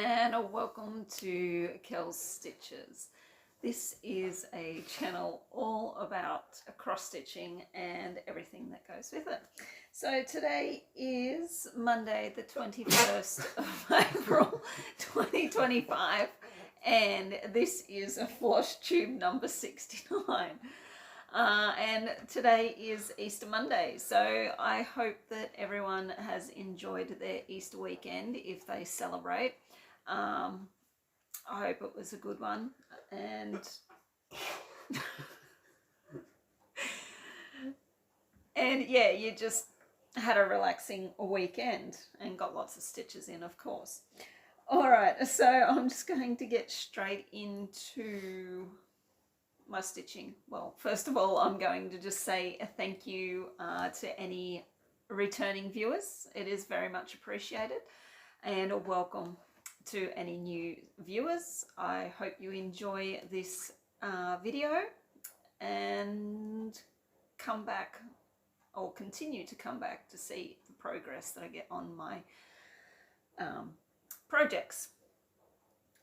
and welcome to Kel's Stitches. This is a channel all about cross stitching and everything that goes with it. So today is Monday the 21st of April 2025 and this is a Flosstube number 69. And today is Easter Monday, so I hope that everyone has enjoyed their Easter weekend if they celebrate. I hope it was a good one, and and yeah, you just had a relaxing weekend and got lots of stitches in, of course. All right, so I'm just going to get straight into my stitching. Well, first of all, I'm going to just say a thank you to any returning viewers. It is very much appreciated, and a welcome to any new viewers. I hope you enjoy this video and come back or continue to come back to see the progress that I get on my projects.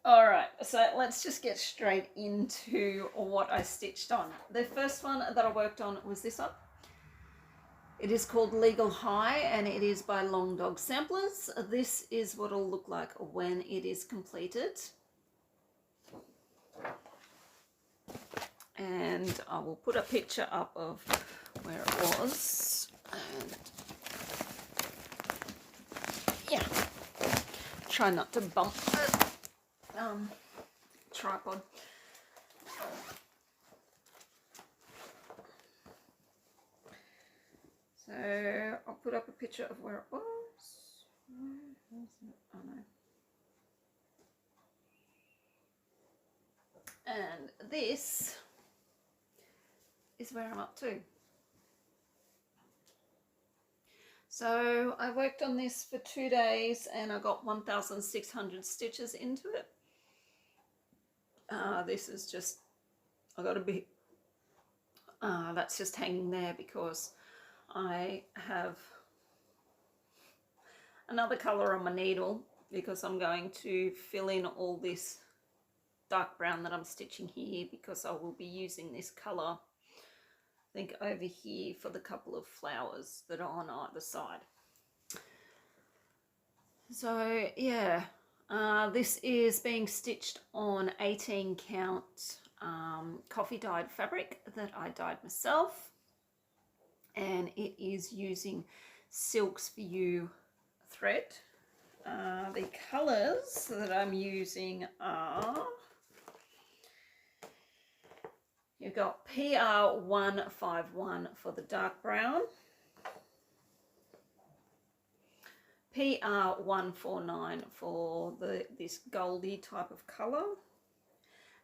All right, so let's just get straight into what I stitched on. The first one that I worked on was this one. It is called Legal High and it is by Long Dog Samplers. This is what it'll look like when it is completed. And I will put a picture up of where it was. And yeah, try not to bump it. Tripod. So I'll put up a picture of where it was. Oh no. And this is where I'm up to. So I worked on this for 2 days and I got 1,600 stitches into it. This is just, I got a bit, that's just hanging there because I have another colour on my needle because I'm going to fill in all this dark brown that I'm stitching here because I will be using this colour, I think over here, for the couple of flowers that are on either side. So yeah. This is being stitched on 18 count coffee dyed fabric that I dyed myself, and it is using Silks for You thread. The colours that I'm using are, you've got PR151 for the dark brown, PR149 for this goldy type of colour,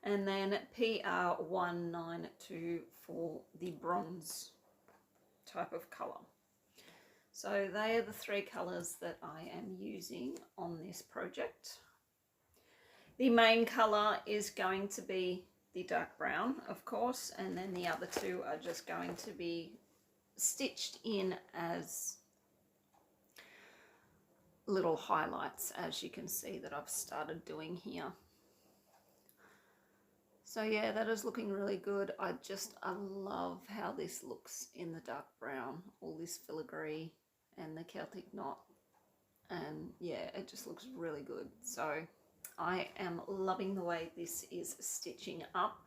and then PR192 for the bronze type of colour. So they are the three colours that I am using on this project. The main colour is going to be the dark brown, of course, and then the other two are just going to be stitched in as little highlights, as you can see that I've started doing here. So yeah, that is looking really good. I love how this looks in the dark brown, all this filigree and the Celtic knot, and yeah, it just looks really good. So I am loving the way this is stitching up.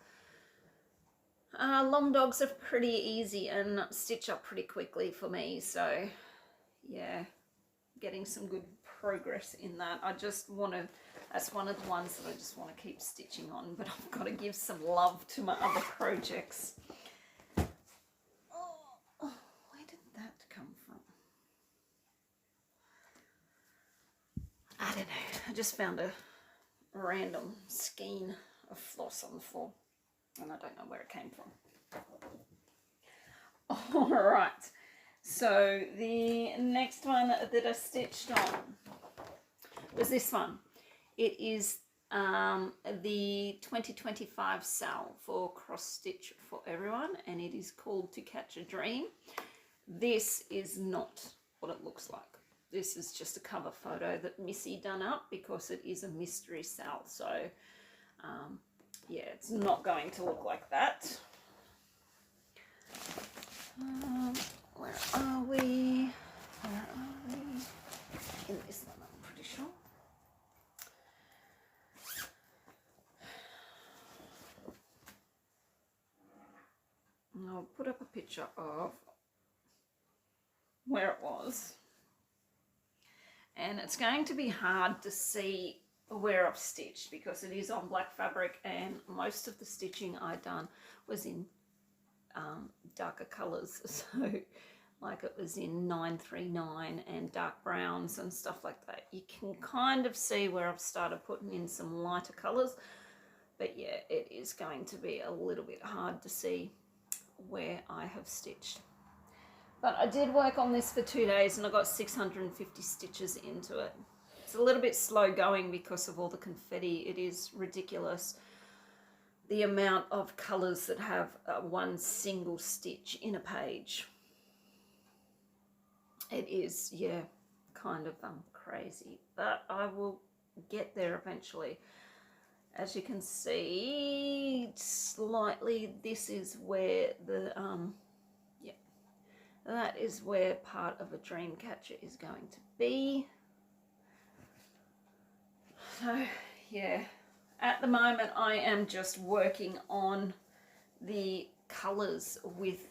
Long dogs are pretty easy and stitch up pretty quickly for me, so yeah, getting some good progress in that. I just want to, that's one of the ones that I just want to keep stitching on, but I've got to give some love to my other projects. Oh, where did that come from? I don't know. I just found a random skein of floss on the floor and I don't know where it came from. All right. So the next one that I stitched on was this one. It is the 2025 sale for Cross Stitch for Everyone, and it is called To Catch a Dream. This is not what it looks like. this is just a cover photo that Missy done up because it is a mystery sale. So yeah, it's not going to look like that. Where are we? Where are we? In this one, I'm pretty sure. I'll put up a picture of where it was. And it's going to be hard to see where I've stitched because it is on black fabric, and most of the stitching I done was in darker colours. So like it was in 939 and dark browns and stuff like that. You can kind of see where I've started putting in some lighter colours. But yeah, it is going to be a little bit hard to see where I have stitched. But I did work on this for 2 days and I got 650 stitches into it. It's a little bit slow going because of all the confetti. It is ridiculous the amount of colours that have one single stitch in a page. It is, yeah, kind of crazy, but I will get there eventually. As you can see, slightly, this is where the, yeah, that is where part of a dream catcher is going to be. So, yeah, at the moment I am just working on the colours with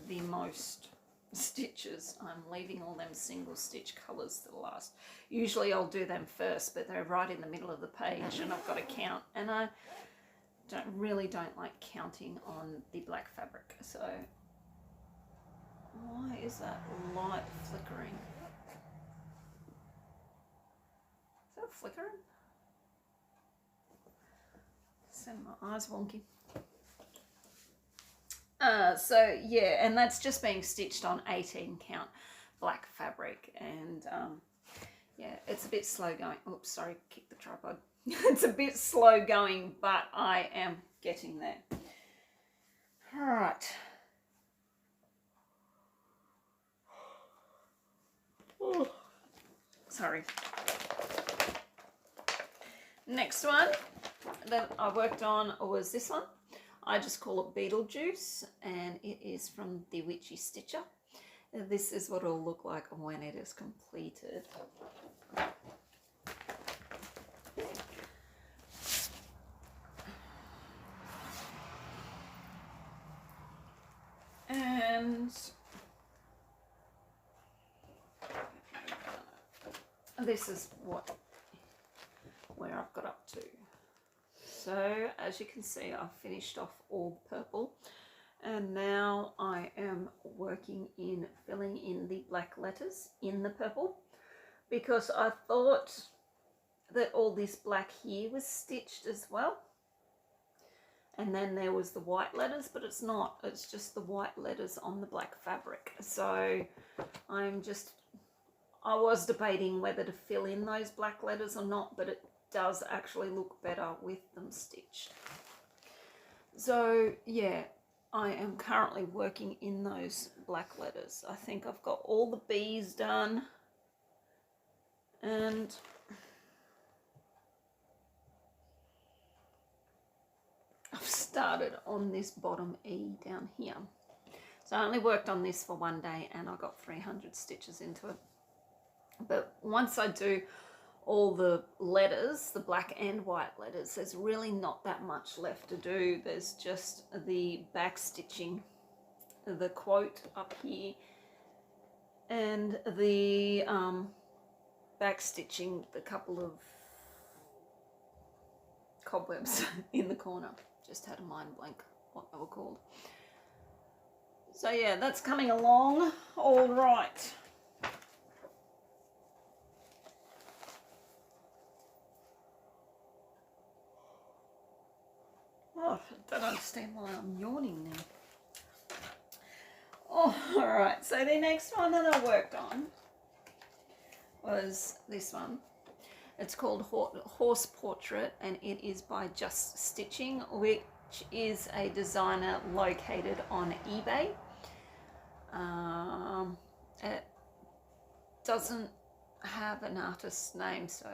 the most stitches. I'm leaving all them single stitch colours to the last. Usually I'll do them first, but they're right in the middle of the page and I've got to count, and I really don't like counting on the black fabric. So why is that light flickering? Is that flickering? Send my eyes wonky. So yeah, and that's just being stitched on 18 count black fabric, and yeah, it's a bit slow going. Oops, sorry, kick the tripod. It's a bit slow going, but I am getting there. All right. Oh, sorry. Next one that I worked on was this one. I just call it Beetlejuice, and it is from the Witchy Stitcher. This is what it'll look like when it is completed. And this is where I've got up to. So as you can see, I've finished off all purple, and now I am working in filling in the black letters in the purple, because I thought that all this black here was stitched as well, and then there was the white letters, but it's not. It's just the white letters on the black fabric. So I was debating whether to fill in those black letters or not, but it does actually look better with them stitched. So yeah, I am currently working in those black letters. I think I've got all the B's done, and I've started on this bottom E down here. So I only worked on this for 1 day and I got 300 stitches into it. But once I do all the letters, the black and white letters, there's really not that much left to do. There's just the back stitching, the quote up here, and the back stitching the couple of cobwebs in the corner. Just had a mind blank what they were called. So yeah, that's coming along all right. Oh, I don't understand why I'm yawning now. Oh, all right. So the next one that I worked on was this one. It's called Horse Portrait, and it is by Just Stitching, which is a designer located on eBay. It doesn't have an artist's name, so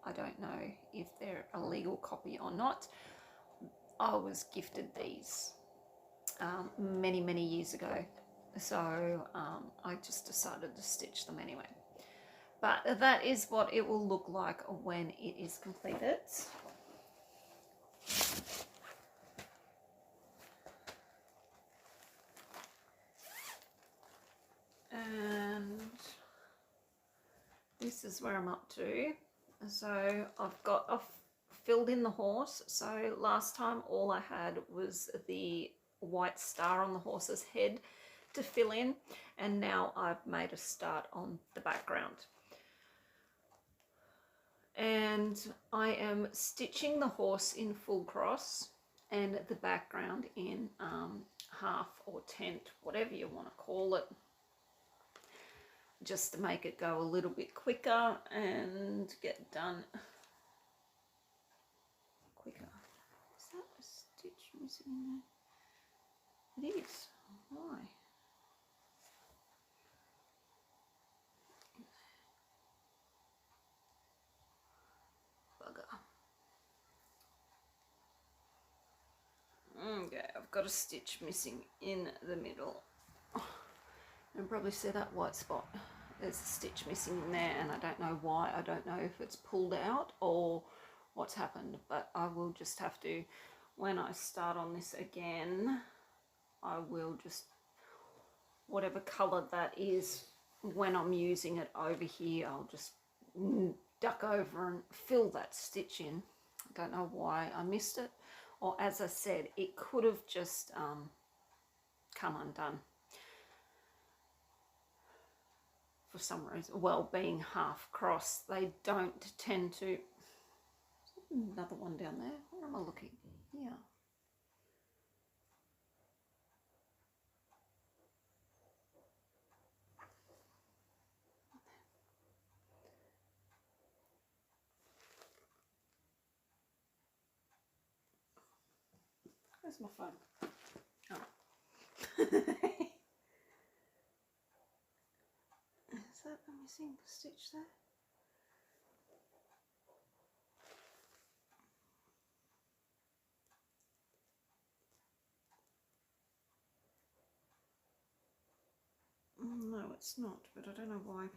I don't know if they're a legal copy or not. I was gifted these many years ago, so I just decided to stitch them anyway. But that is what it will look like when it is completed. And this is where I'm up to. So I've filled in the horse. So last time all I had was the white star on the horse's head to fill in, and now I've made a start on the background. And I am stitching the horse in full cross and the background in half or tent, whatever you want to call it, just to make it go a little bit quicker and get done quicker. Is that a stitch missing in there? It is. Why? Bugger. Okay, I've got a stitch missing in the middle. And probably see that white spot. There's a stitch missing in there, and I don't know why. I don't know if it's pulled out or what's happened, but I will just have to, when I start on this again, I will just, whatever colour that is, when I'm using it over here, I'll just duck over and fill that stitch in. I don't know why I missed it, or as I said, it could have just come undone for some reason. Well, being half cross, they don't tend to. Another one down there. Where am I looking? Yeah. Where's my phone? Oh. Is that a missing stitch there? No, it's not, but I don't know why. Let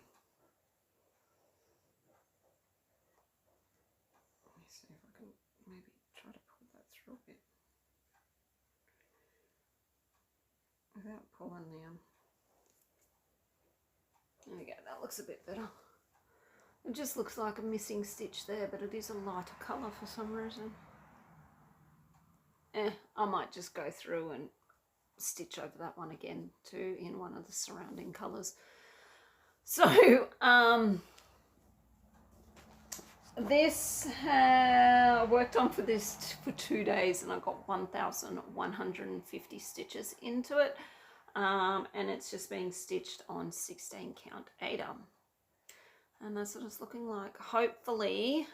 me see if I can maybe try to pull that through a bit without pulling the There we go, that looks a bit better. It just looks like a missing stitch there, but it is a lighter colour for some reason. I might just go through and stitch over that one again too in one of the surrounding colours. So this I worked on for this for 2 days, and I got 1,150 stitches into it, and it's just being stitched on 16 count 8. And that's what it's looking like. Hopefully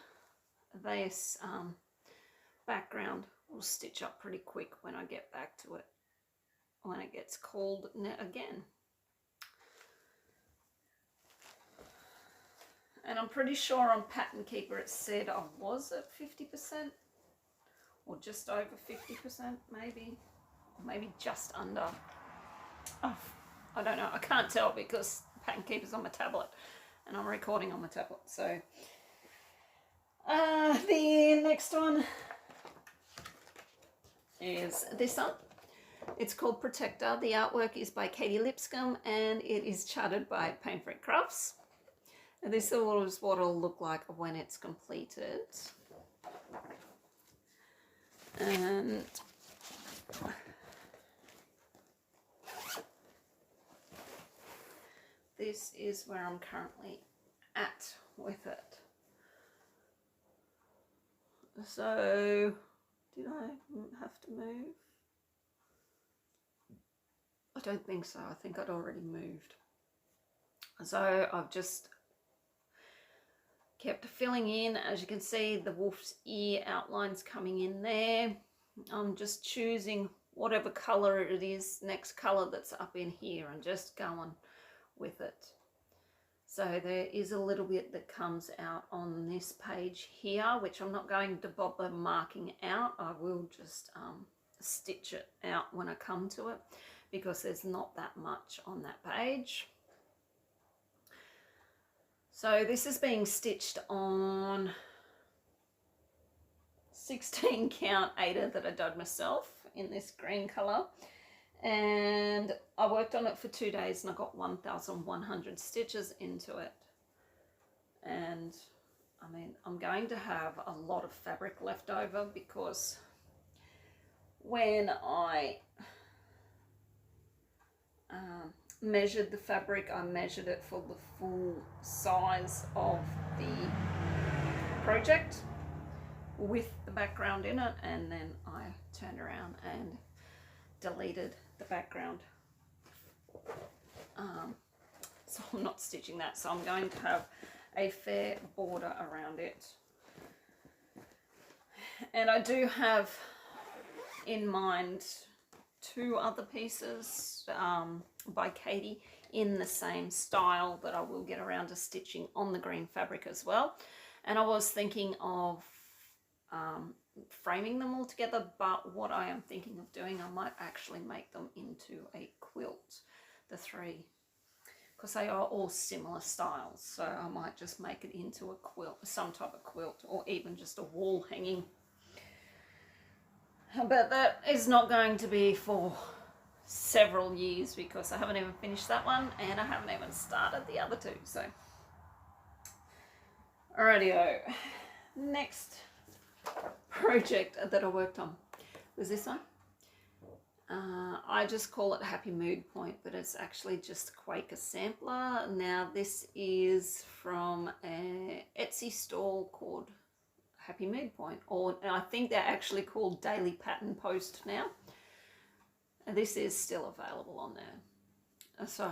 this background will stitch up pretty quick when I get back to it, when it gets called again. And I'm pretty sure on Pattern Keeper it said I was at 50%, or just over 50%, maybe, or maybe just under. Oh, I don't know, I can't tell because Pattern Keeper's on my tablet and I'm recording on my tablet. So the next one is this one. It's called Protector. The artwork is by Katie Lipscomb and it is charted by Painfree Crafts. And this is what it'll look like when it's completed. And this is where I'm currently at with it. So, did I have to move? I don't think so. I think I'd already moved. So I've just kept filling in. As you can see, the wolf's ear outline's coming in there. I'm just choosing whatever colour it is, next colour that's up in here, and just going with it. So there is a little bit that comes out on this page here, which I'm not going to bother marking out. I will just stitch it out when I come to it, because there's not that much on that page. So this is being stitched on 16 count Aida that I dyed myself in this green colour. And I worked on it for 2 days and I got 1,100 stitches into it. And I mean, I'm going to have a lot of fabric left over, because when I measured the fabric, I measured it for the full size of the project with the background in it, and then I turned around and deleted the background. So I'm not stitching that, so I'm going to have a fair border around it. And I do have in mind 2 other pieces by Katie in the same style that I will get around to stitching on the green fabric as well. And I was thinking of framing them all together, but what I am thinking of doing, I might actually make them into a quilt, the 3, because they are all similar styles. So I might just make it into a quilt, some type of quilt, or even just a wall hanging. But that is not going to be for several years, because I haven't even finished that one and I haven't even started the other 2. So alrighty-o. Next project that I worked on was this one. I just call it Happy Mood Point, but it's actually just a Quaker sampler. Now this is from an Etsy store called Happy Mood Point, or I think they're actually called Daily Pattern Post now. And this is still available on there. So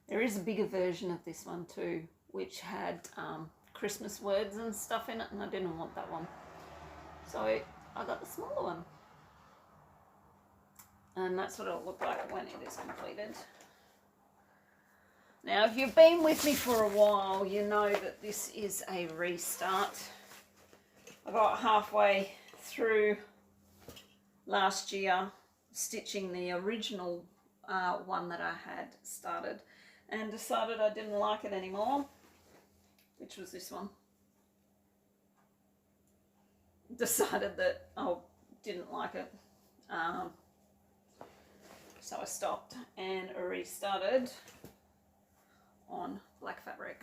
there is a bigger version of this one too, which had Christmas words and stuff in it, and I didn't want that one. So I got the smaller one. And that's what it'll look like when it is completed. Now, if you've been with me for a while, you know that this is a restart. I got halfway through last year stitching the original one that I had started, and decided I didn't like it anymore, which was this one. Decided that I didn't like it. So I stopped and restarted on black fabric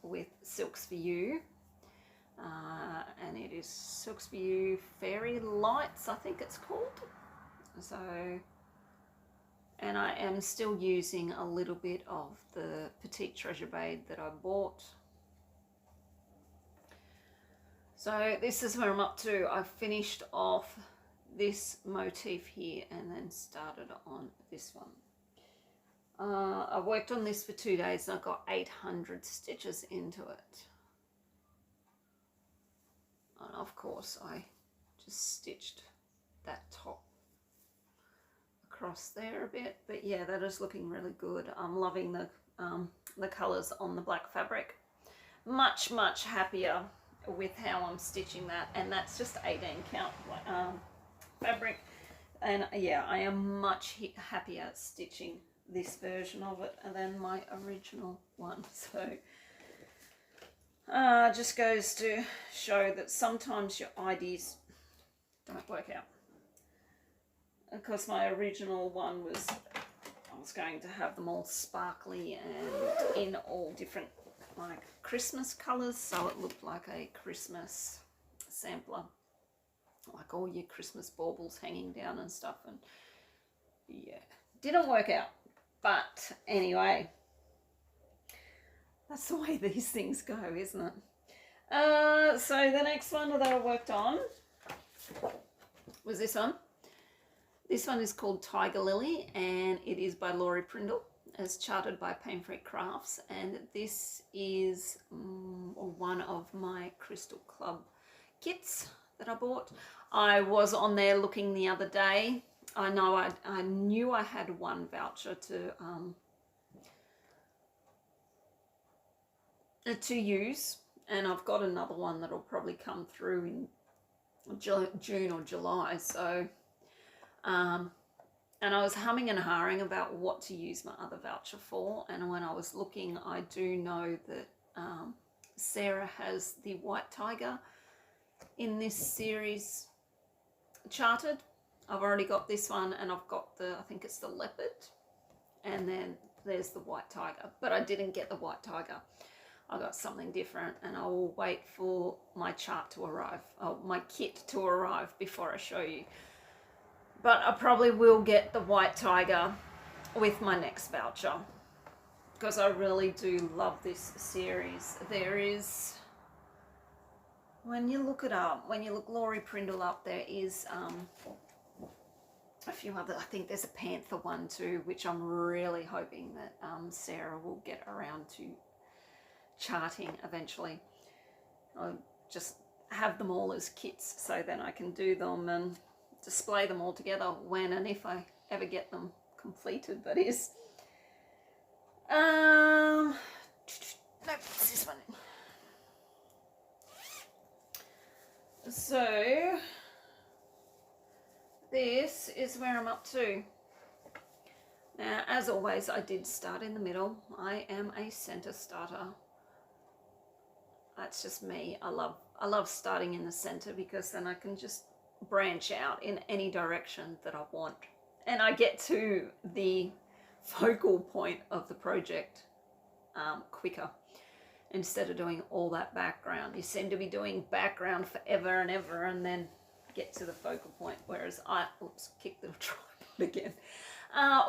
with Silks for You. And it is Silks for You Fairy Lights, I think it's called. So, and I am still using a little bit of the Petite Treasure Bead that I bought. So this is where I'm up to. I finished off this motif here and then started on this one. I worked on this for 2 days and I got 800 stitches into it. And of course I just stitched that top across there a bit, but yeah, that is looking really good. I'm loving the colors on the black fabric. Much happier with how I'm stitching that, and that's just 18 count fabric. And yeah, I am much happier stitching this version of it than my original one. So just goes to show that sometimes your ideas don't work out. Because my original one was, I was going to have them all sparkly and in all different like Christmas colours, so it looked like a Christmas sampler, like all your Christmas baubles hanging down and stuff, and yeah, didn't work out. But anyway, that's the way these things go, isn't it? So the next one that I worked on was this one. This one is called Tiger Lily, and it is by Laurie Prindle, as charted by Pain Free Crafts, and this is one of my Crystal Club kits that I bought. I was on there looking the other day. I knew I had one voucher to to use, and I've got another one that'll probably come through in June or July. So and I was humming and hawing about what to use my other voucher for, and when I was looking, I do know that Sarah has the white tiger in this series charted. I've already got this one, and I've got the, I think it's the leopard, and then there's the white tiger, but I didn't get the white tiger. I got something different, and I will wait for my chart to arrive, my kit to arrive before I show you. But I probably will get the white tiger with my next voucher, because I really do love this series. There is, when you look it up, when you look Laurie Prindle up, there is a few other, I think there's a panther one too, which I'm really hoping that Sarah will get around to charting eventually. I'll just have them all as kits, so then I can do them and display them all together when and if I ever get them completed, that is. Nope, it's this one. So this is where I'm up to. Now, as always, I did start in the middle. I am a center starter. That's just me. I love starting in the center, because then I can just branch out in any direction that I want, and I get to the focal point of the project quicker, instead of doing all that background. You seem to be doing background forever and ever, and then get to the focal point, whereas I kick the tripod again,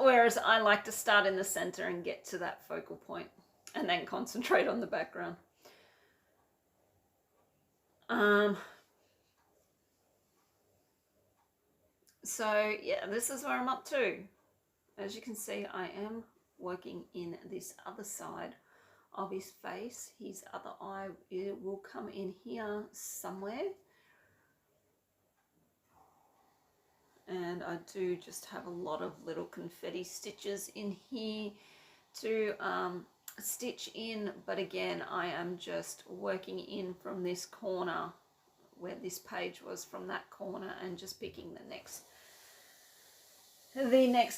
whereas I like to start in the center and get to that focal point and then concentrate on the background. So yeah, this is where I'm up to. As you can see, I am working in this other side of his face. His other eye, it will come in here somewhere. And I do just have a lot of little confetti stitches in here to stitch in, but again, I am just working in from this corner where this page was, from that corner, and just picking the next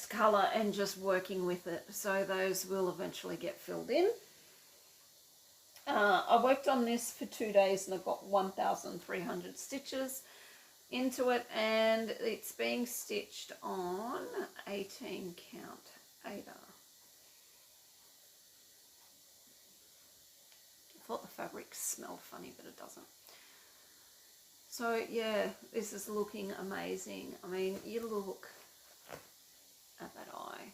color and just working with it. So those will eventually get filled in. I worked on this for 2 days and I've got 1,300 stitches into it, and it's being stitched on 18 count Ada. I thought the fabric smelled funny, but it doesn't. So yeah, this is looking amazing. I mean, you look at that eye.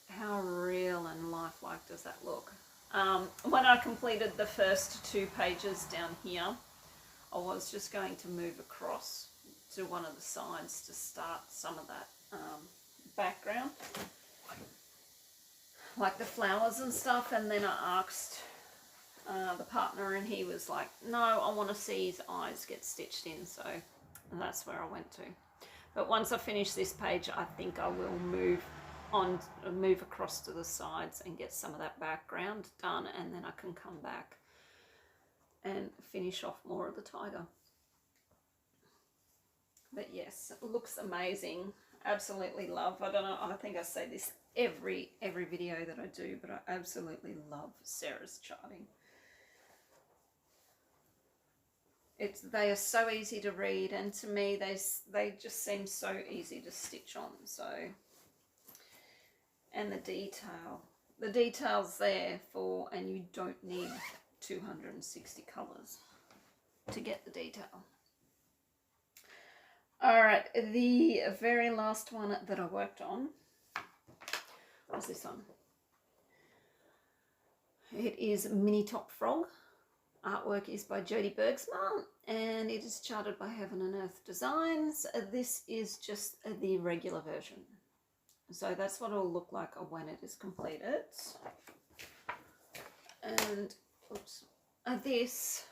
How real and lifelike does that look? When I completed the first 2 pages down here, I was just going to move across to one of the sides to start some of that background, like the flowers and stuff, and then I asked the partner, and he was like, no, I want to see his eyes get stitched in, so that's where I went to. But once I finish this page, I think I will move across to the sides and get some of that background done, and then I can come back and finish off more of the tiger. But yes, it looks amazing. Absolutely love. I don't know, I think I say this every video that I do, but I absolutely love Sarah's charting. They are so easy to read, and to me they just seem so easy to stitch on. So, and the detail's there for, and you don't need 260 colors to get the detail. All right, the very last one that I worked on was this one. It is Mini Top Frog. Artwork is by Jodie Bergsma, and it is charted by Heaven and Earth Designs. This is just the regular version. So that's what it'll look like when it is completed. And oops, this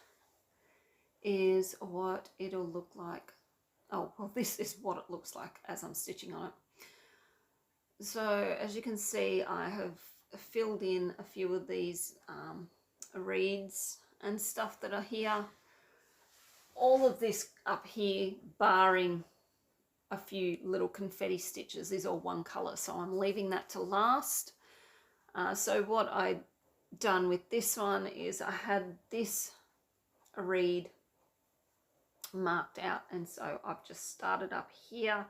is what it'll look like. Oh, well, this is what it looks like as I'm stitching on it. So as you can see, I have filled in a few of these reeds and stuff that are here. All of this up here, barring a few little confetti stitches, is all one colour, so I'm leaving that to last. So what I done with this one is I had this reed marked out, and so I've just started up here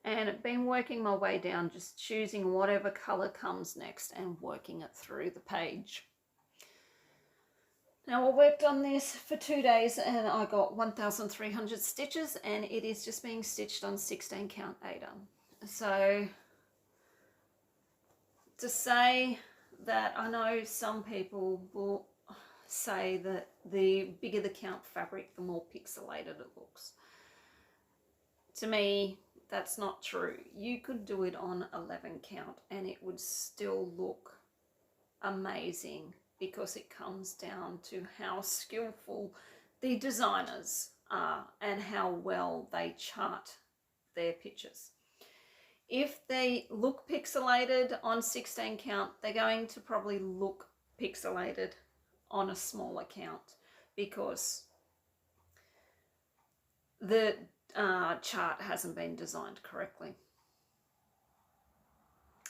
and been working my way down, just choosing whatever colour comes next and working it through the page. Now I worked on this for 2 days and I got 1,300 stitches, and it is just being stitched on 16 count Aida. So to say that, I know some people will say that the bigger the count fabric, the more pixelated it looks. To me, that's not true. You could do it on 11 count and it would still look amazing, because it comes down to how skillful the designers are and how well they chart their pictures. If they look pixelated on 16 count, they're going to probably look pixelated on a smaller count, because the chart hasn't been designed correctly.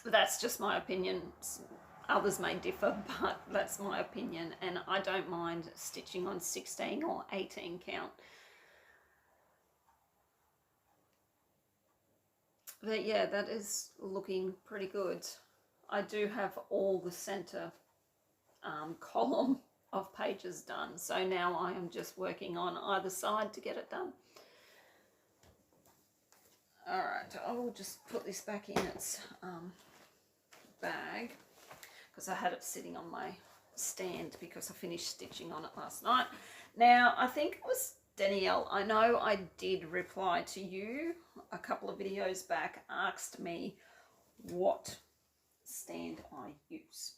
That's just my opinion. Others may differ, but that's my opinion, and I don't mind stitching on 16 or 18 count. But yeah, that is looking pretty good. I do have all the center column of pages done, so now I am just working on either side to get it done. Alright, I will just put this back in its bag, because I had it sitting on my stand because I finished stitching on it last night. Now, I think it was Danielle, I know I did reply to you a couple of videos back, asked me what stand I use.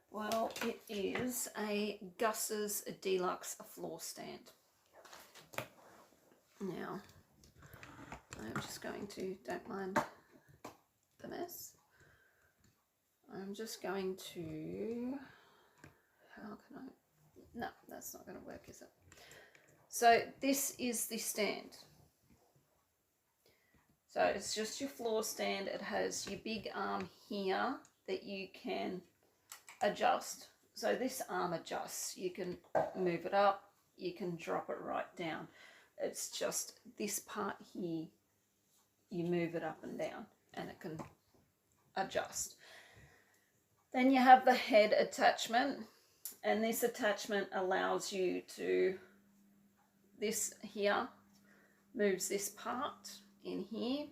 Well, it is a Gus's Deluxe floor stand. Now, I'm just going to, don't mind the mess, I'm just going to, how can I, no, that's not going to work, is it? So this is the stand. So it's just your floor stand. It has your big arm here that you can adjust. So this arm adjusts. You can move it up, you can drop it right down. It's just this part here, you move it up and down and it can adjust. Then you have the head attachment, and this attachment allows you to, this here moves this part in here.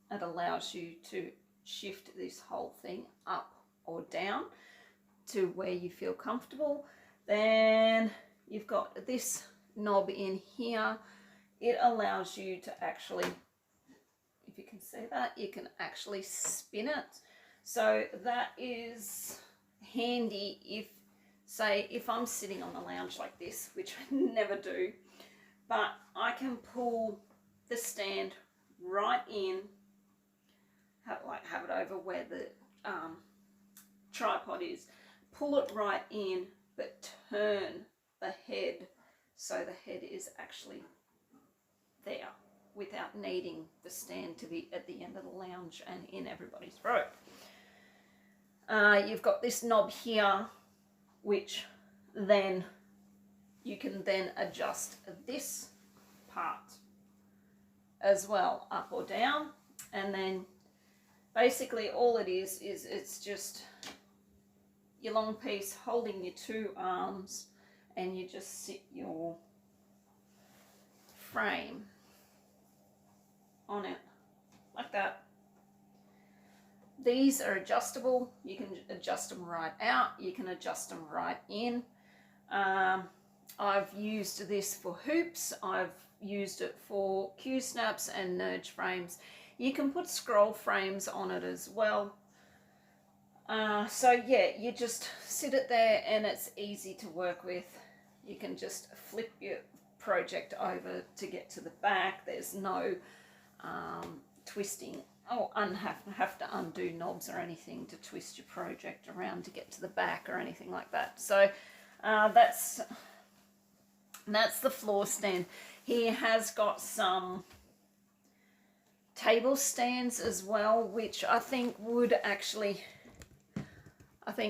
It allows you to shift this whole thing up or down to where you feel comfortable. Then you've got this knob in here. It allows you to actually, if you can see that, you can actually spin it. So that is handy if, say, if I'm sitting on the lounge like this, which I never do, but I can pull the stand right in, have it over where the tripod is, pull it right in, but turn the head so the head is actually there without needing the stand to be at the end of the lounge and in everybody's row. You've got this knob here, which then you can then adjust this part as well, up or down. And then basically all it is it's just your long piece holding your two arms, and you just sit your frame on it like that. These are adjustable. You can adjust them right out, you can adjust them right in. I've used this for hoops, I've used it for Q-snaps and nudge frames. You can put scroll frames on it as well. So yeah, you just sit it there and it's easy to work with. You can just flip your project over to get to the back. There's no twisting have to undo knobs or anything to twist your project around to get to the back or anything like that. So that's the floor stand. He has got some table stands as well, which I think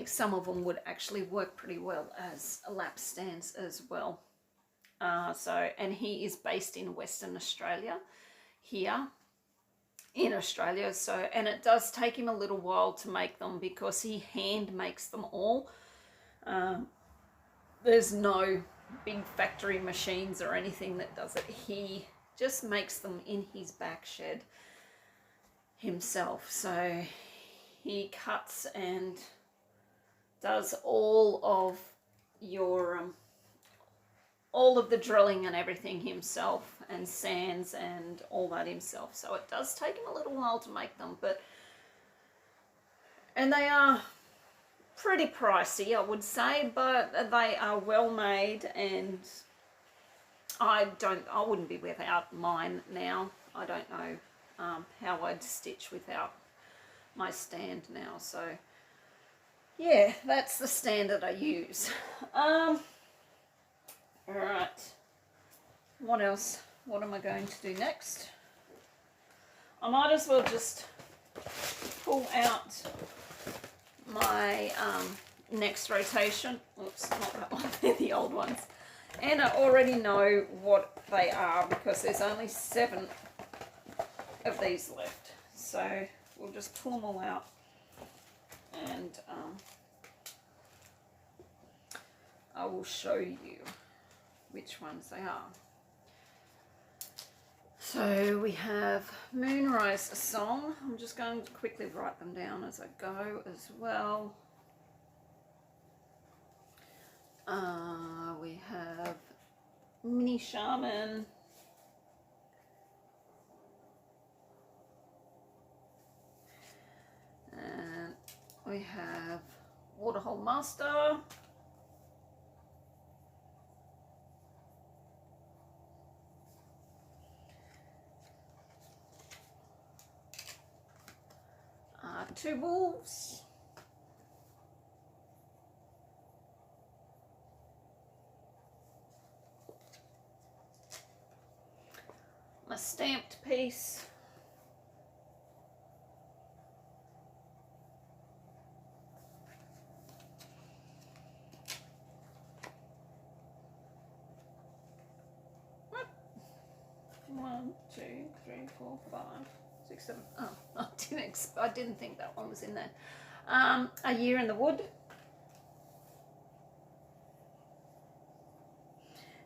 some of them would actually work pretty well as lap stands as well. And he is based in Western Australia here in Australia. So, and it does take him a little while to make them because he hand makes them all. There's no big factory machines or anything that does it. He just makes them in his back shed himself. So he cuts and does all of the drilling and everything himself, and sands and all that himself. So it does take him a little while to make them, and they are pretty pricey, I would say, but they are well made, and I wouldn't be without mine now. I don't know how I'd stitch without my stand now. So yeah, that's the stand that I use. Alright, what else? What am I going to do next? I might as well just pull out my next rotation. Oops, not that one, they're the old ones. And I already know what they are because there's only 7 of these left. So we'll just pull them all out and I will show you which ones they are. So we have Moonrise Song. I'm just going to quickly write them down as I go as well. We have Mini Shaman. And we have Waterhole Master. Two Wolves. My stamped piece. What? 1, 2, 3, 4, 5, 6, 7. Oh, I didn't think that one was in there. A Year in the Wood.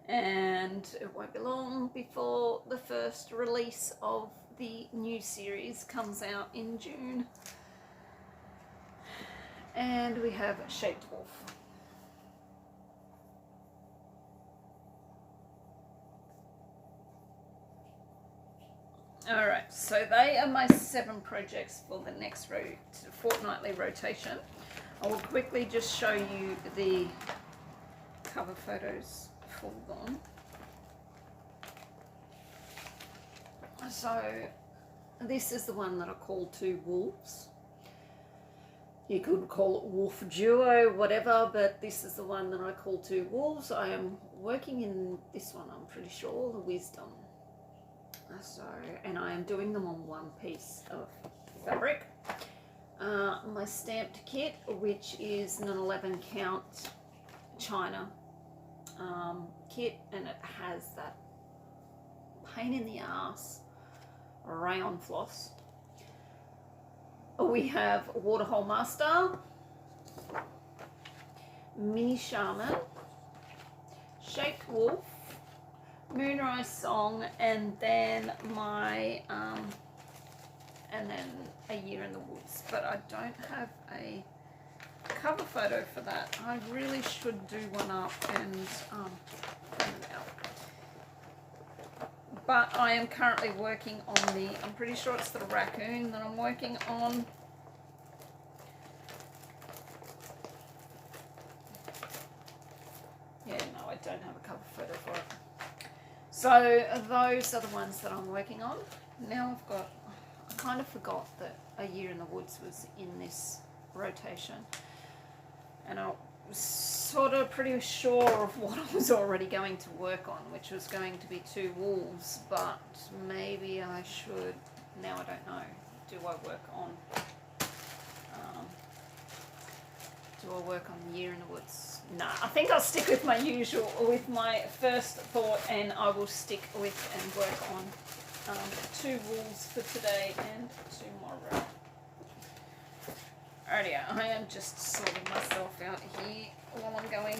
And it won't be long before the first release of the new series comes out in June. And we have Shaped Wolf. Alright, so they are my 7 projects for the next fortnightly rotation. I will quickly just show you the cover photos for them. So this is the one that I call Two Wolves. You could call it Wolf Duo, whatever, but this is the one that I call Two Wolves. I am working in this one, I'm pretty sure, the Wisdom. So, and I am doing them on 1 piece of fabric. My stamped kit, which is an 11 count China kit, and it has that pain in the ass rayon floss. We have Waterhole Master, Mini Shaman, Shaped Wolf, Moonrise Song, and then my and then A Year in the Woods. But I don't have a cover photo for that. I really should do one up and bring it out. But I am currently working on I'm pretty sure it's the raccoon that I'm working on. Yeah, no, I don't have a cover photo for it. So those are the ones that I'm working on. Now I've got a kind of forgot that A Year in the Woods was in this rotation. And I was sort of pretty sure of what I was already going to work on, which was going to be 2 wolves, but maybe I should, now I don't know, do I work on The Year in the Woods? Nah, I think I'll stick with my usual, with my first thought, and I will stick with and work on 2 wolves for today and tomorrow. Alrighty, I am just sorting myself out here while I'm going,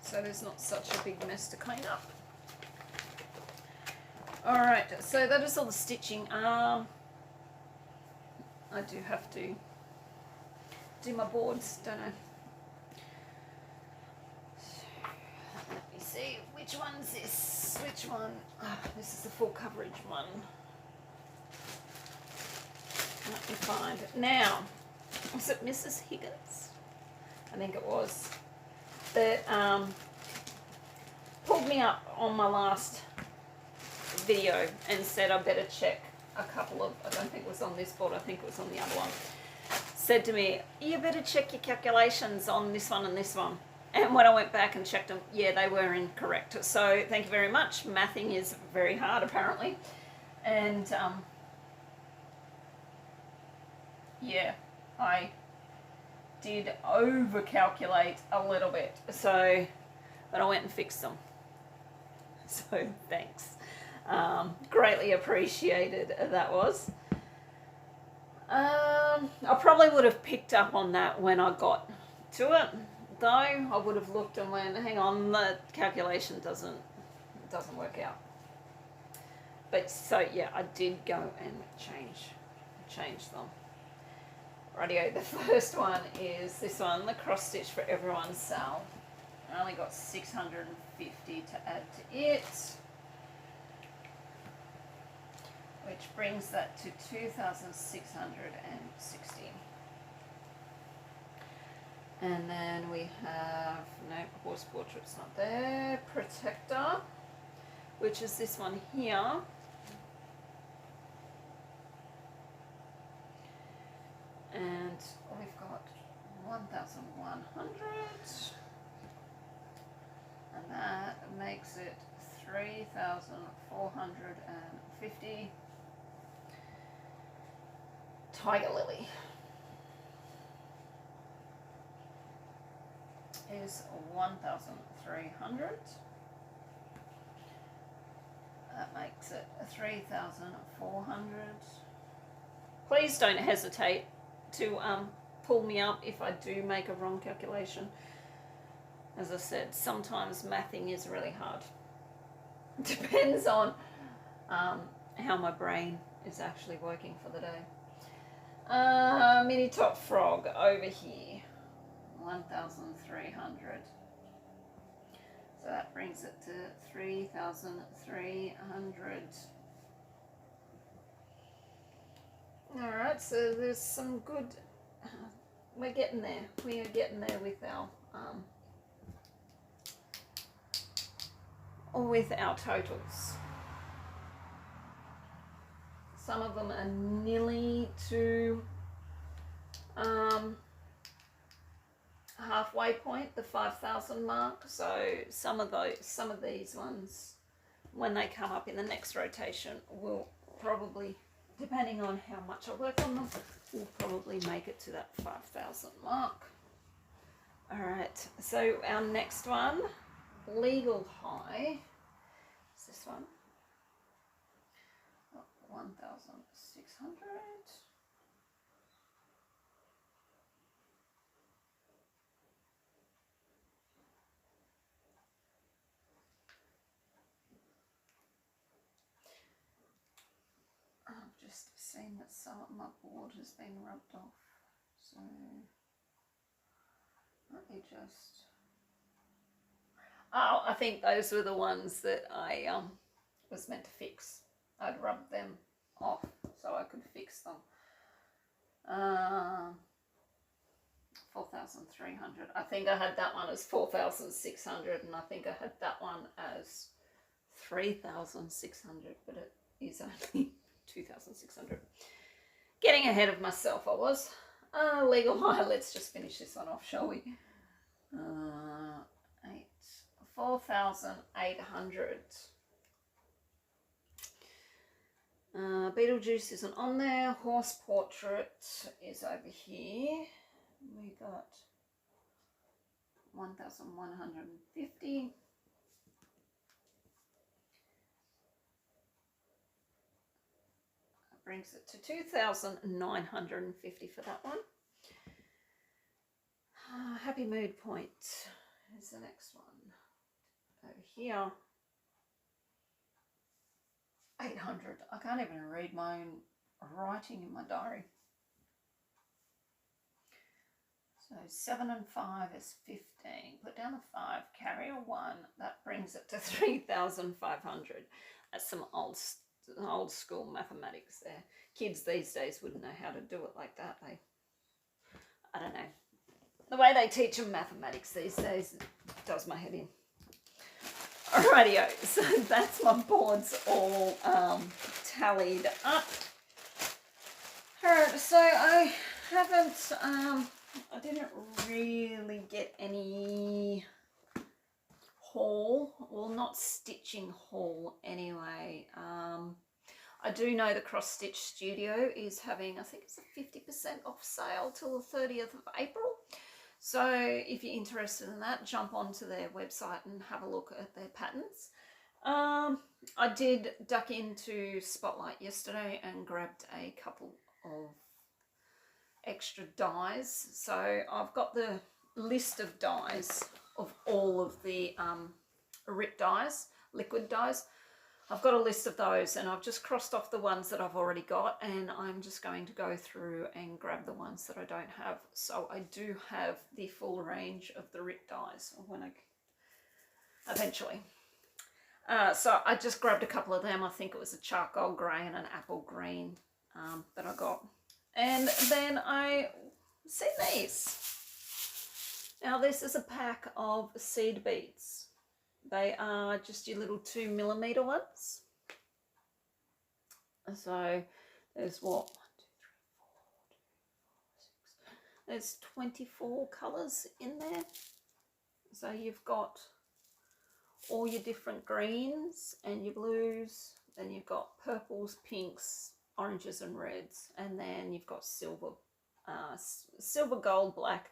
so there's not such a big mess to clean up. Alright, so that is all the stitching. I do have to do my boards, don't I? Let me see, which one's this? Which one? Oh, this is the full coverage one. Let me find it. Now, was it Mrs. Higgins? I think it was. That pulled me up on my last video and said I better check a couple of, I don't think it was on this board, I think it was on the other one. Said to me, you better check your calculations on this one and this one. And when I went back and checked them, yeah, they were incorrect. So thank you very much. Mathing is very hard, apparently. And yeah, I did over-calculate a little bit. So, but I went and fixed them. So thanks. Greatly appreciated, that was. I probably would have picked up on that when I got to it, though. I would have looked and went, hang on, the calculation doesn't work out. But so yeah, I did go and change them. Rightio, the first one is this one, the cross stitch for everyone's sale. I only got 650 to add to it, which brings that to 2,660. And then we have, no, horse portrait's not there, protector, which is this one here. And we've got 1,100, and that makes it 3,450. Tiger Lily is 1,300. That makes it 3,400. Please don't hesitate to pull me up if I do make a wrong calculation. As I said, sometimes mathing is really hard. Depends on how my brain is actually working for the day. Mini top frog over here, 1,300. So that brings it to 3,300. Alright, so there's some good, we're getting there. We are getting there with our totals. Some of them are nearly to halfway point, the 5,000 mark. So some of these ones, when they come up in the next rotation, will probably, depending on how much I work on them, will probably make it to that 5,000 mark. All right, so our next one, legal high, is this one. 1,600. I've just seen that some of my board has been rubbed off, so let me just. Oh, I think those were the ones that I was meant to fix. I'd rubbed them off so I could fix them. 4,300. I think I had that one as 4,600, and I think I had that one as 3,600, but it is only 2,600. Getting ahead of myself, I was. Legal high, let's just finish this one off, shall we? 4,800. Beetlejuice isn't on there. Horse portrait is over here. We got 1,150. That brings it to 2,950 for that one. Happy Mood Point is the next one. Over here. 800. I can't even read my own writing in my diary. So 7 and 5 is 15. Put down the 5, carry a 1. That brings it to 3,500. That's some old school mathematics there. Kids these days wouldn't know how to do it like that. I don't know. The way they teach them mathematics these days does my head in. Alrighty, so that's my boards all tallied up. Alright, so I haven't, I didn't really get any haul, well, not stitching haul anyway. I do know the Cross Stitch Studio is having, I think it's a 50% off sale till the 30th of April. So if you're interested in that, jump onto their website and have a look at their patterns. I did duck into Spotlight yesterday and grabbed a couple of extra dies. So I've got the list of dies of all of the RIT dies, liquid dies. I've got a list of those and I've just crossed off the ones that I've already got, and I'm just going to go through and grab the ones that I don't have. So I do have the full range of the RIT dies when I eventually. So I just grabbed a couple of them. I think it was a charcoal grey and an apple green that I got. And then I seen these. Now this is a pack of seed beads. They are just your little 2mm ones. So there's what? 1, 2, 3, 4, 5, 6. There's 24 colours in there. So you've got all your different greens and your blues. Then you've got purples, pinks, oranges and reds. And then you've got silver, silver, gold, black.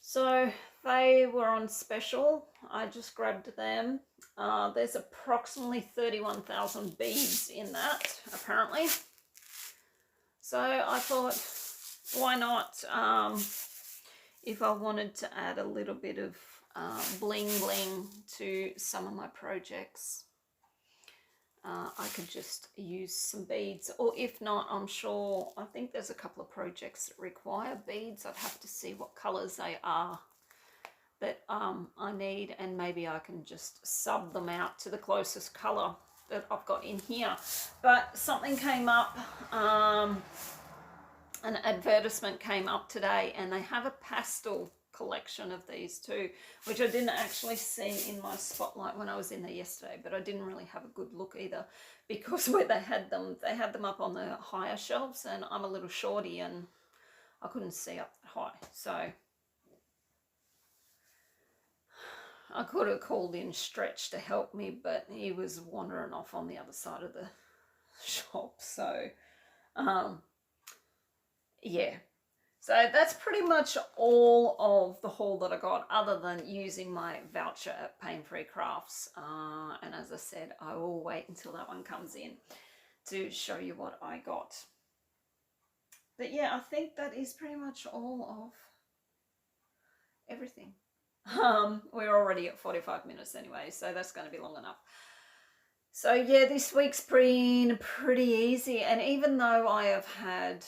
So they were on special. I just grabbed them. There's approximately 31,000 beads in that, apparently. So I thought, why not? If I wanted to add a little bit of bling bling to some of my projects, I could just use some beads. Or if not, I'm sure, I think there's a couple of projects that require beads. I'd have to see what colours they are that I need, and maybe I can just sub them out to the closest colour that I've got in here. But something came up, an advertisement came up today, and they have a pastel collection of these too, which I didn't actually see in my Spotlight when I was in there yesterday, but I didn't really have a good look either, because where they had them up on the higher shelves, and I'm a little shorty and I couldn't see up that high. So I could have called in Stretch to help me, but he was wandering off on the other side of the shop. So yeah. So that's pretty much all of the haul that I got, other than using my voucher at Pain Free Crafts. And as I said, I will wait until that one comes in to show you what I got. But yeah, I think that is pretty much all of everything. We're already at 45 minutes anyway, so that's going to be long enough. So yeah, this week's been pretty easy. And even though I have had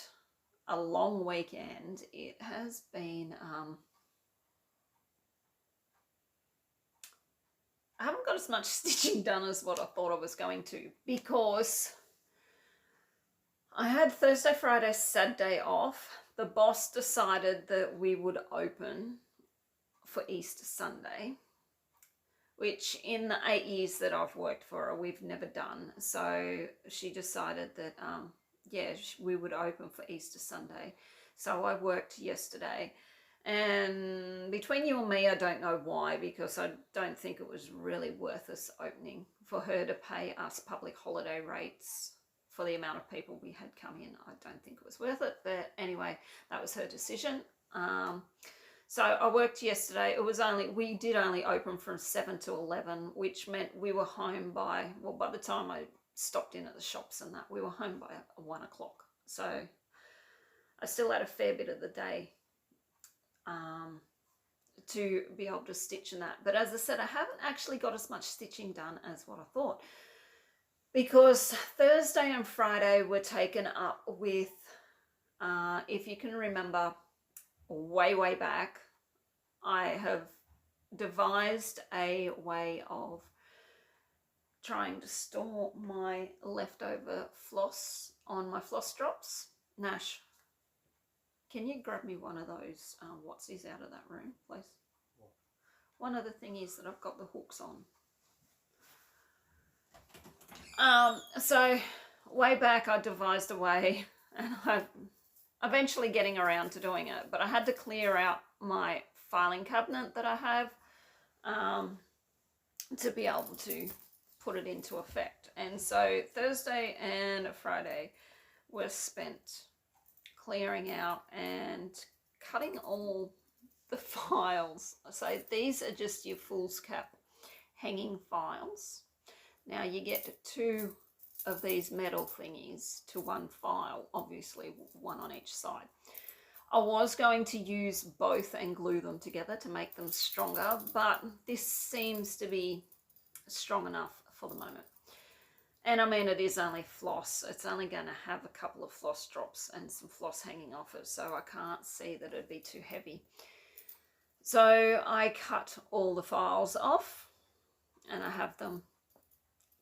a long weekend, it has been I haven't got as much stitching done as what I thought I was going to, because I had Thursday, Friday, Saturday off. The boss decided that we would open for Easter Sunday, which in the 8 years that I've worked for her, we've never done. So she decided that yeah, we would open for Easter Sunday. So I worked yesterday. And between you and me, I don't know why, because I don't think it was really worth us opening for her to pay us public holiday rates for the amount of people we had come in. I don't think it was worth it. But anyway, that was her decision. So I worked yesterday. We did only open from 7 to 11, which meant we were home by the time I stopped in at the shops and that, we were home by 1 o'clock. So I still had a fair bit of the day to be able to stitch and that. But as I said, I haven't actually got as much stitching done as what I thought, because Thursday and Friday were taken up with, if you can remember way back, I have devised a way of trying to store my leftover floss on my floss drops. Nash, can you grab me one of those whatsies out of that room, please? What? One of the thingies that I've got the hooks on. So way back I devised a way, and I'm eventually getting around to doing it, but I had to clear out my filing cabinet that I have to be able to put it into effect. And so Thursday and Friday were spent clearing out and cutting all the files. So these are just your fool's cap hanging files. Now you get 2 of these metal thingies to one file, obviously one on each side. I was going to use both and glue them together to make them stronger, but this seems to be strong enough for the moment. And I mean, it is only floss. It's only going to have a couple of floss drops and some floss hanging off it, so I can't see that it'd be too heavy. So I cut all the files off and I have them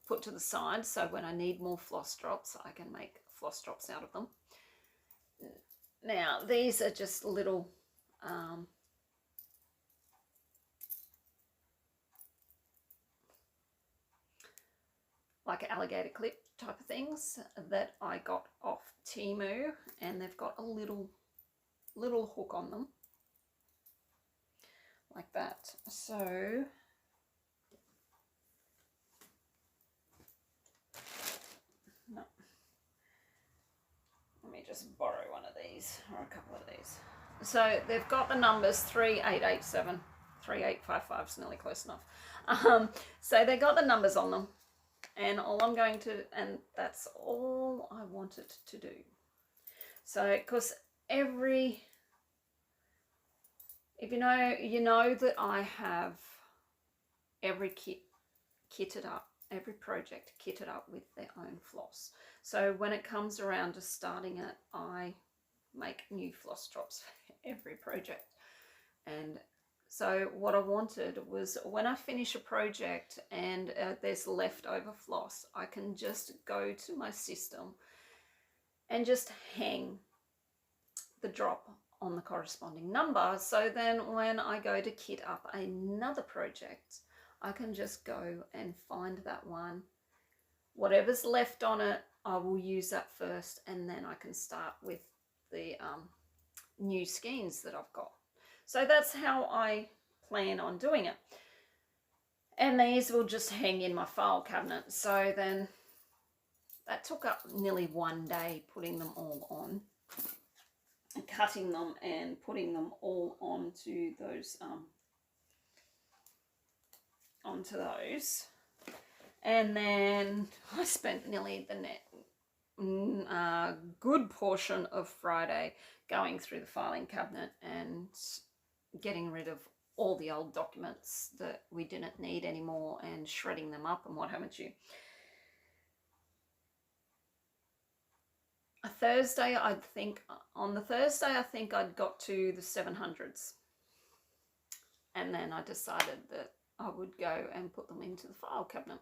put to the side, so when I need more floss drops, I can make floss drops out of them. Now, these are just little like alligator clip type of things that I got off Temu, and they've got a little hook on them like that. So no, let me just borrow one of these or a couple of these. So they've got the numbers 3887, 3855 is nearly close enough. So they got the numbers on them. And that's all I wanted to do. So, because if you know that I have every kitted up, every project kitted up with their own floss. So when it comes around to starting it, I make new floss drops for every project. And so what I wanted was, when I finish a project and there's leftover floss, I can just go to my system and just hang the drop on the corresponding number. So then when I go to kit up another project, I can just go and find that one. Whatever's left on it, I will use that first, and then I can start with the new skeins that I've got. So that's how I plan on doing it. And these will just hang in my file cabinet. So then that took up nearly 1 day putting them all on, and cutting them and putting them all onto those and then I spent nearly the good portion of Friday going through the filing cabinet and getting rid of all the old documents that we didn't need anymore and shredding them up and what haven't you. On the Thursday I think I'd got to the 700s, and then I decided that I would go and put them into the file cabinet.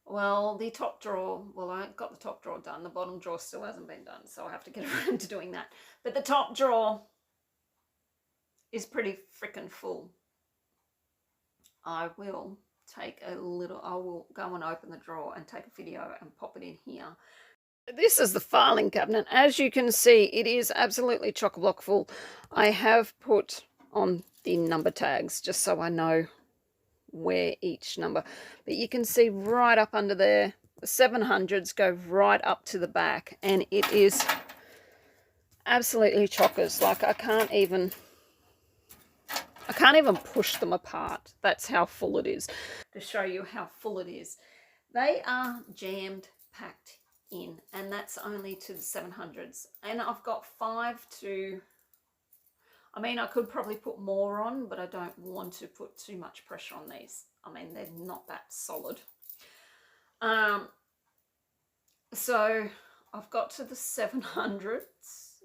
Well, the top drawer, I got the top drawer done. The bottom drawer still hasn't been done, so I have to get around to doing that. But the top drawer is pretty freaking full. I will go and open the drawer and take a video and pop it in here. this is the filing cabinet. As you can see, it is absolutely chock-a-block full. I have put on the number tags just so I know where each number, but you can see right up under there, the 700s go right up to the back, and it is absolutely chockers. Like I can't even push them apart. That's how full it is. To show you how full it is, they are jammed packed in, and that's only to the 700s, and I've got 5 to, I mean, I could probably put more on, but I don't want to put too much pressure on these. I mean, they're not that solid. So I've got to the 700s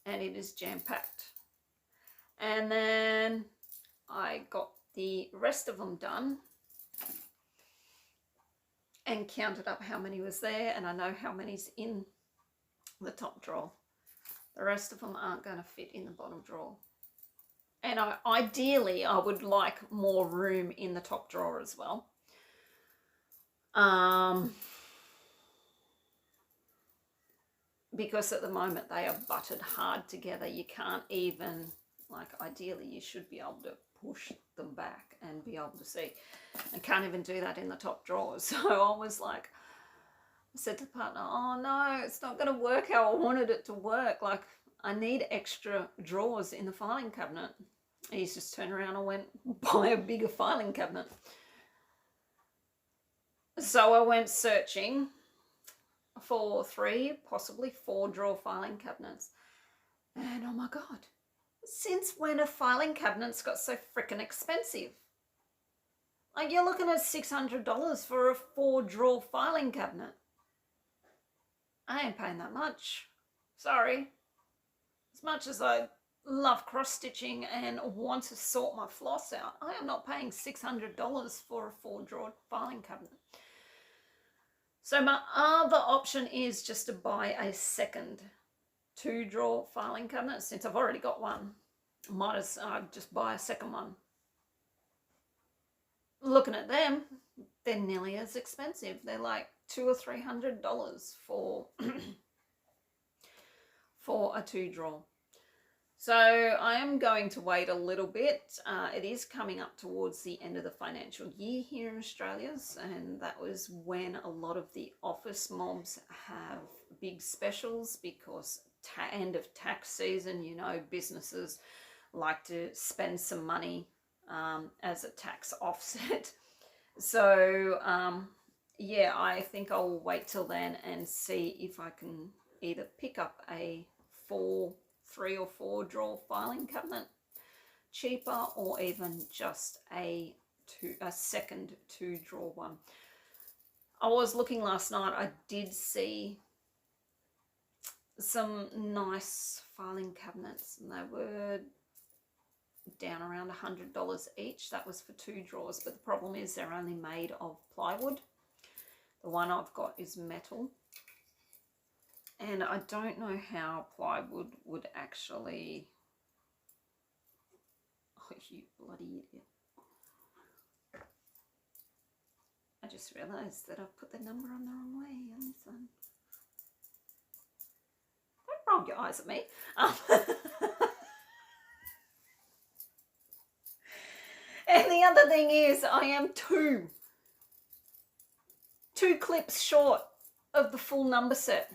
and it is jam-packed. And then I got the rest of them done and counted up how many was there, and I know how many's in the top drawer. The rest of them aren't going to fit in the bottom drawer. And ideally, I would like more room in the top drawer as well. Because at the moment they are butted hard together. You can't even, like, ideally you should be able to push them back and be able to see. I can't even do that in the top drawers. So I was like, I said to the partner, oh no, it's not going to work how I wanted it to work. Like, I need extra drawers in the filing cabinet. And he's just turned around and went, buy a bigger filing cabinet. So I went searching for 3, possibly 4 drawer filing cabinets. And oh my God, since when have filing cabinets got so freaking expensive? Like, you're looking at $600 for a 4 drawer filing cabinet. I ain't paying that much. Sorry. As much as I love cross-stitching and want to sort my floss out, I am not paying $600 for a 4 drawer filing cabinet. So my other option is just to buy a second 2 drawer filing cabinet. Since I've already got one, might as well just buy a second one. Looking at them, they're nearly as expensive. They're like $200 or $300 for for a 2 drawer. So I am going to wait a little bit. It is coming up towards the end of the financial year here in Australia, and that was when a lot of the office mobs have big specials, because end of tax season, you know, businesses like to spend some money as a tax offset. So yeah, I think I'll wait till then and see if I can either pick up a 3 or 4 drawer filing cabinet cheaper, or even just a second 2 drawer one. I was looking last night. I did see some nice filing cabinets, and they were down around $100 each. That was for 2 drawers, but the problem is they're only made of plywood. The one I've got is metal. And I don't know how plywood would actually... Oh, you bloody idiot. I just realised that I've put the number on the wrong way on this one. Don't roll your eyes at me. And the other thing is, I am two clips short of the full number set.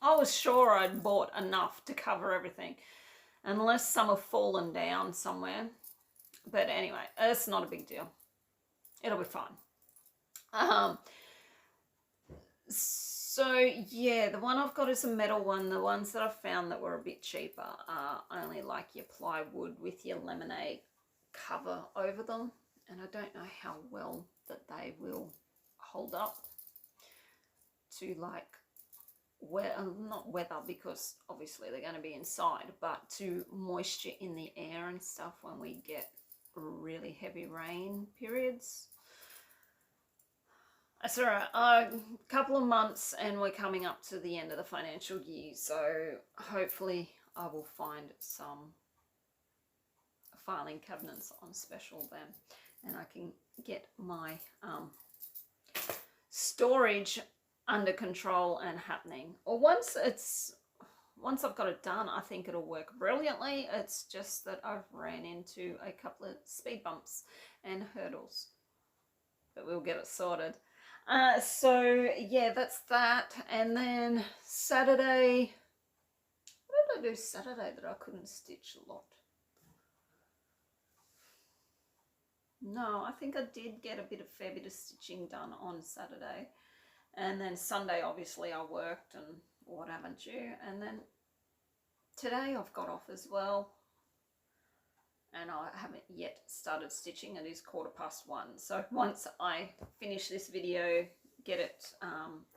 I was sure I'd bought enough to cover everything, unless some have fallen down somewhere. But anyway, it's not a big deal. It'll be fine. So yeah, the one I've got is a metal one. The ones that I've found that were a bit cheaper are only like your plywood with your lemonade cover over them. And I don't know how well that they will hold up to, like, not weather, because obviously they're going to be inside, but to moisture in the air and stuff when we get really heavy rain periods. That's all right. A couple of months and we're coming up to the end of the financial year, so hopefully I will find some filing cabinets on special then, and I can get my storage under control and happening. Or once I've got it done, I think it'll work brilliantly. It's just that I've ran into a couple of speed bumps and hurdles, but we'll get it sorted. So yeah, that's that. And then Saturday, what did I do Saturday that I couldn't stitch a lot? No, I think I did get a fair bit of stitching done on Saturday. And then Sunday, obviously, I worked and what haven't you. And then today I've got off as well. And I haven't yet started stitching. It is 1:15. So once I finish this video, get it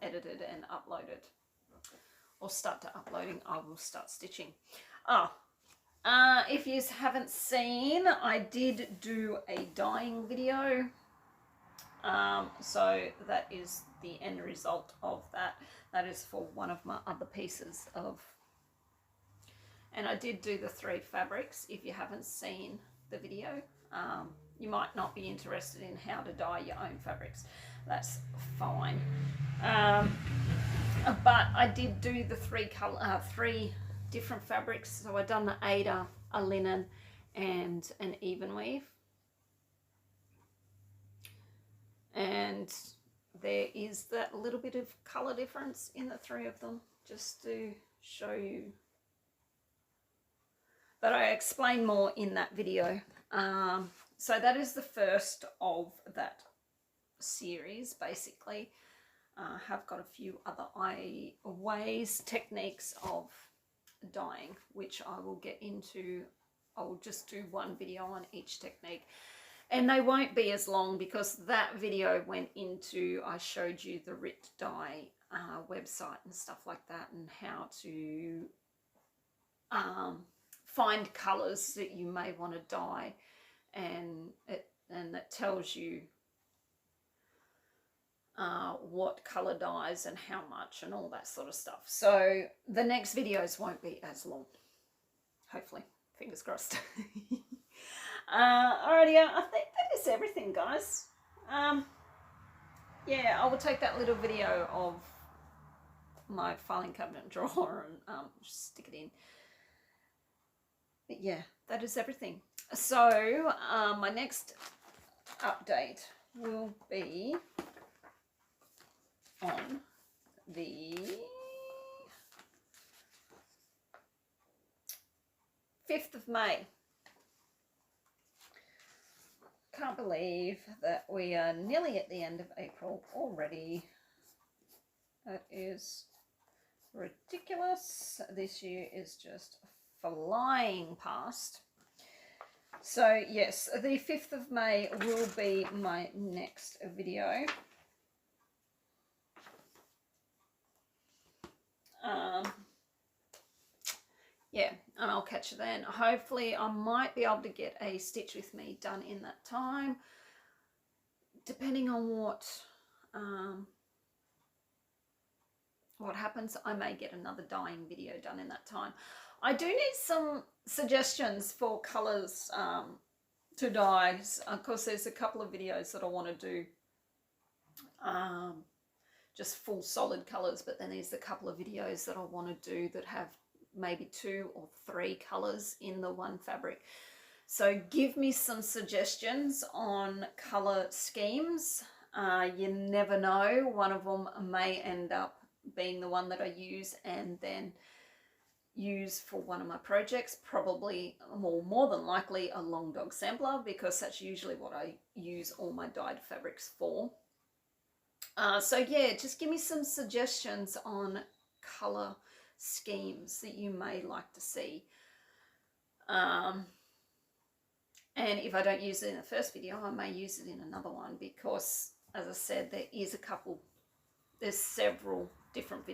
edited and uploaded, or start to uploading, I will start stitching. If you haven't seen, I did do a dyeing video. So that is the end result of that. That is for one of my other pieces of, and I did do the 3 fabrics. If you haven't seen the video, you might not be interested in how to dye your own fabrics. That's fine. But I did do the 3 different fabrics. So I done the Aida, a linen, and an even weave. And there is that little bit of colour difference in the 3 of them, just to show you that I explain more in that video. So that is the first of that series, basically. Have got a few other techniques of dyeing, which I will get into. I will just do one video on each technique. And they won't be as long, because that video went into, I showed you the Rit Dye website and stuff like that, and how to find colours that you may want to dye, and that tells you what colour dyes and how much and all that sort of stuff. So the next videos won't be as long, hopefully, fingers crossed. Alrighty, I think that is everything, guys. Yeah, I will take that little video of my filing cabinet drawer and stick it in. But yeah, that is everything. So my next update will be on the 5th of May. Can't believe that we are nearly at the end of April already. That is ridiculous. This year is just flying past. So yes, the 5th of May will be my next video. Yeah, and I'll catch you then. Hopefully I might be able to get a Stitch With Me done in that time, depending on what happens. I may get another dyeing video done in that time. I do need some suggestions for colours to dye. Of course, there's a couple of videos that I want to do just full solid colours, but then there's a couple of videos that I want to do that have maybe 2 or 3 colours in the one fabric. So give me some suggestions on colour schemes. You never know, one of them may end up being the one that I use and then use for one of my projects, probably more than likely a long dog sampler, because that's usually what I use all my dyed fabrics for. So yeah, just give me some suggestions on colour schemes that you may like to see. And if I don't use it in the first video, I may use it in another one, because as I said, there's several different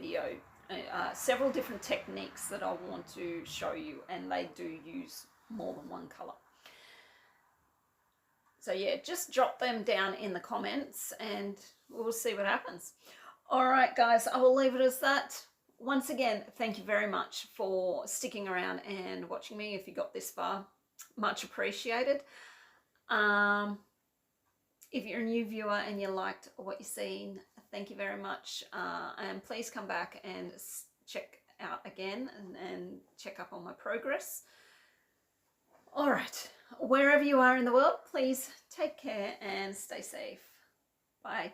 several different techniques that I want to show you, and they do use more than one colour. So yeah, just drop them down in the comments and we'll see what happens. All right, guys, I will leave it as that. Once again, thank you very much for sticking around and watching me. If you got this far, much appreciated. If you're a new viewer and you liked what you've seen, thank you very much. And please come back and check out again and check up on my progress. All right, wherever you are in the world, please take care and stay safe. Bye.